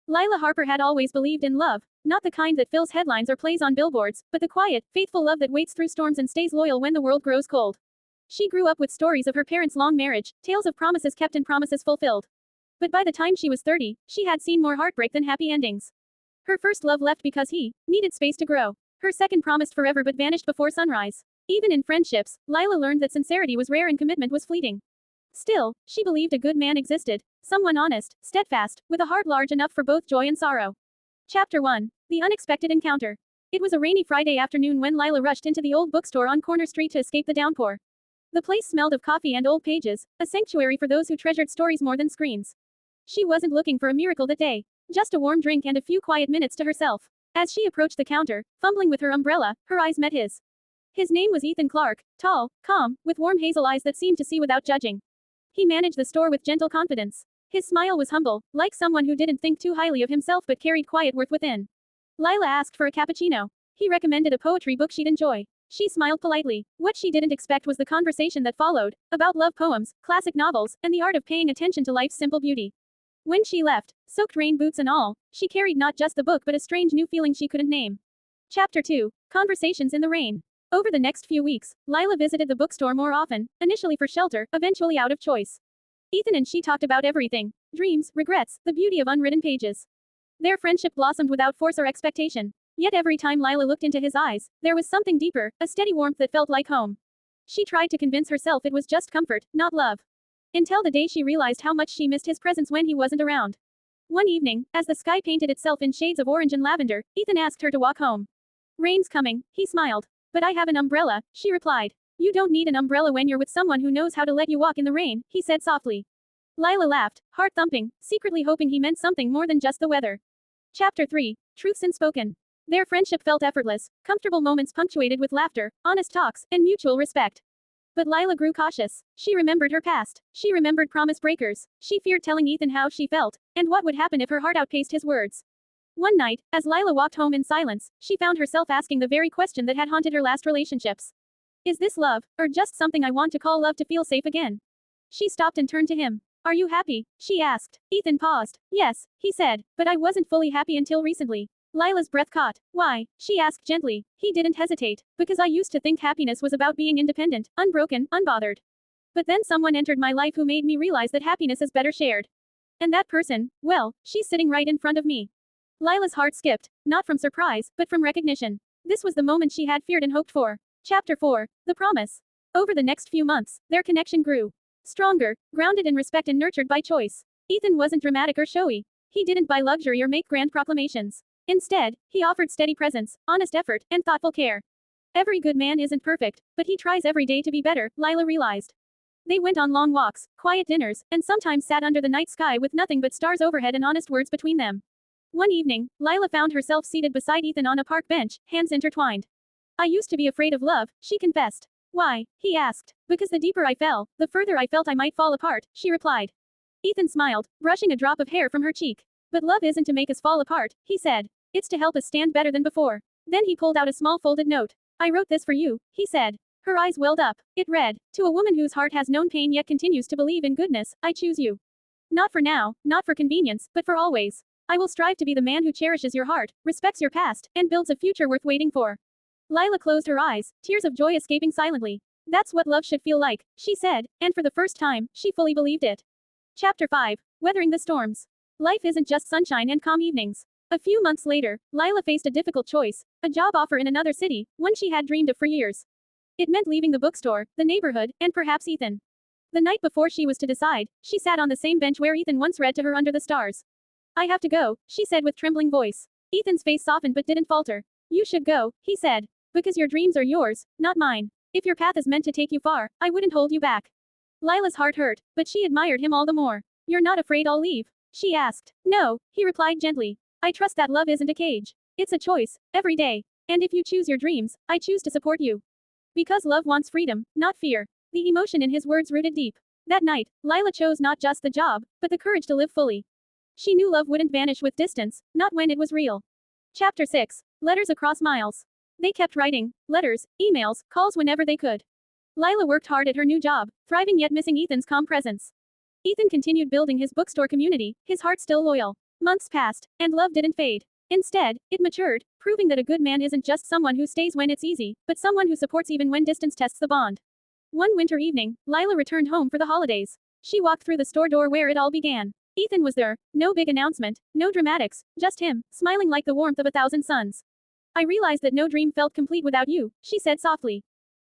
Lila Harper had always believed in love, not the kind that fills headlines or plays on billboards, but the quiet, faithful love that waits through storms and stays loyal when the world grows cold. She grew up with stories of her parents' long marriage, tales of promises kept and promises fulfilled. But by the time she was 30, she had seen more heartbreak than happy endings. Her first love left because he needed space to grow. Her second promised forever but vanished before sunrise. Even in friendships, Lila learned that sincerity was rare and commitment was fleeting. Still, she believed a good man existed, someone honest, steadfast, with a heart large enough for both joy and sorrow. Chapter 1. The Unexpected Encounter. It was a rainy Friday afternoon when Lila rushed into the old bookstore on Corner Street to escape the downpour. The place smelled of coffee and old pages, a sanctuary for those who treasured stories more than screens. She wasn't looking for a miracle that day, just a warm drink and a few quiet minutes to herself. As she approached the counter, fumbling with her umbrella, her eyes met his. His name was Ethan Clark, tall, calm, with warm hazel eyes that seemed to see without judging. He managed the store with gentle confidence. His smile was humble, like someone who didn't think too highly of himself but carried quiet worth within. Lila asked for a cappuccino. He recommended a poetry book she'd enjoy. She smiled politely. What she didn't expect was the conversation that followed, about love poems, classic novels, and the art of paying attention to life's simple beauty. When she left, soaked rain boots and all, she carried not just the book but a strange new feeling she couldn't name. Chapter 2. Conversations in the Rain. Over the next few weeks, Lila visited the bookstore more often, initially for shelter, eventually out of choice. Ethan and she talked about everything: dreams, regrets, the beauty of unwritten pages. Their friendship blossomed without force or expectation. Yet every time Lila looked into his eyes, there was something deeper, a steady warmth that felt like home. She tried to convince herself it was just comfort, not love. Until the day she realized how much she missed his presence when he wasn't around. One evening, as the sky painted itself in shades of orange and lavender, Ethan asked her to walk home. "Rain's coming," he smiled. "But I have an umbrella," she replied. "You don't need an umbrella when you're with someone who knows how to let you walk in the rain," he said softly. Lila laughed, heart thumping, secretly hoping he meant something more than just the weather. Chapter 3. Truths Unspoken. Their friendship felt effortless, comfortable moments punctuated with laughter, honest talks, and mutual respect. But Lila grew cautious. She remembered her past. She remembered promise breakers. She feared telling Ethan how she felt, and what would happen if her heart outpaced his words. One night, as Lila walked home in silence, she found herself asking the very question that had haunted her last relationships. Is this love, or just something I want to call love to feel safe again? She stopped and turned to him. "Are you happy?" she asked. Ethan paused. "Yes," he said, "but I wasn't fully happy until recently." Lila's breath caught. "Why?" she asked gently. He didn't hesitate. "Because I used to think happiness was about being independent, unbroken, unbothered. But then someone entered my life who made me realize that happiness is better shared. And that person, well, she's sitting right in front of me." Lila's heart skipped, not from surprise, but from recognition. This was the moment she had feared and hoped for. Chapter 4. The Promise. Over the next few months, their connection grew. Stronger, grounded in respect and nurtured by choice. Ethan wasn't dramatic or showy. He didn't buy luxury or make grand proclamations. Instead, he offered steady presence, honest effort, and thoughtful care. Every good man isn't perfect, but he tries every day to be better, Lila realized. They went on long walks, quiet dinners, and sometimes sat under the night sky with nothing but stars overhead and honest words between them. One evening, Lila found herself seated beside Ethan on a park bench, hands intertwined. "I used to be afraid of love," she confessed. "Why?" he asked. "Because the deeper I fell, the further I felt I might fall apart," she replied. Ethan smiled, brushing a drop of hair from her cheek. "But love isn't to make us fall apart," he said. "It's to help us stand better than before." Then he pulled out a small folded note. "I wrote this for you," he said. Her eyes welled up. It read, "To a woman whose heart has known pain yet continues to believe in goodness, I choose you. Not for now, not for convenience, but for always. I will strive to be the man who cherishes your heart, respects your past, and builds a future worth waiting for." Lila closed her eyes, tears of joy escaping silently. "That's what love should feel like," she said, and for the first time, she fully believed it. Chapter 5. Weathering the Storms. Life isn't just sunshine and calm evenings. A few months later, Lila faced a difficult choice, a job offer in another city, one she had dreamed of for years. It meant leaving the bookstore, the neighborhood, and perhaps Ethan. The night before she was to decide, she sat on the same bench where Ethan once read to her under the stars. "I have to go," she said with trembling voice. Ethan's face softened but didn't falter. "You should go," he said. "Because your dreams are yours, not mine. If your path is meant to take you far, I wouldn't hold you back." Lila's heart hurt, but she admired him all the more. "You're not afraid I'll leave?" she asked. "No," he replied gently. "I trust that love isn't a cage. It's a choice, every day. And if you choose your dreams, I choose to support you. Because love wants freedom, not fear." The emotion in his words rooted deep. That night, Lila chose not just the job, but the courage to live fully. She knew love wouldn't vanish with distance, not when it was real. Chapter 6. Letters Across Miles. They kept writing, letters, emails, calls whenever they could. Lila worked hard at her new job, thriving yet missing Ethan's calm presence. Ethan continued building his bookstore community, his heart still loyal. Months passed, and love didn't fade. Instead, it matured, proving that a good man isn't just someone who stays when it's easy, but someone who supports even when distance tests the bond. One winter evening, Lila returned home for the holidays. She walked through the store door where it all began. Ethan was there, no big announcement, no dramatics, just him, smiling like the warmth of 1,000 suns. I realized that no dream felt complete without you, she said softly.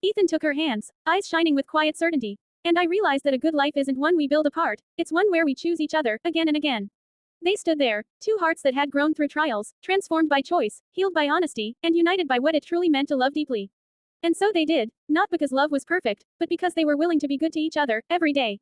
Ethan took her hands, eyes shining with quiet certainty. And I realized that a good life isn't one we build apart, it's one where we choose each other, again and again. They stood there, two hearts that had grown through trials, transformed by choice, healed by honesty, and united by what it truly meant to love deeply. And so they did, not because love was perfect, but because they were willing to be good to each other, every day.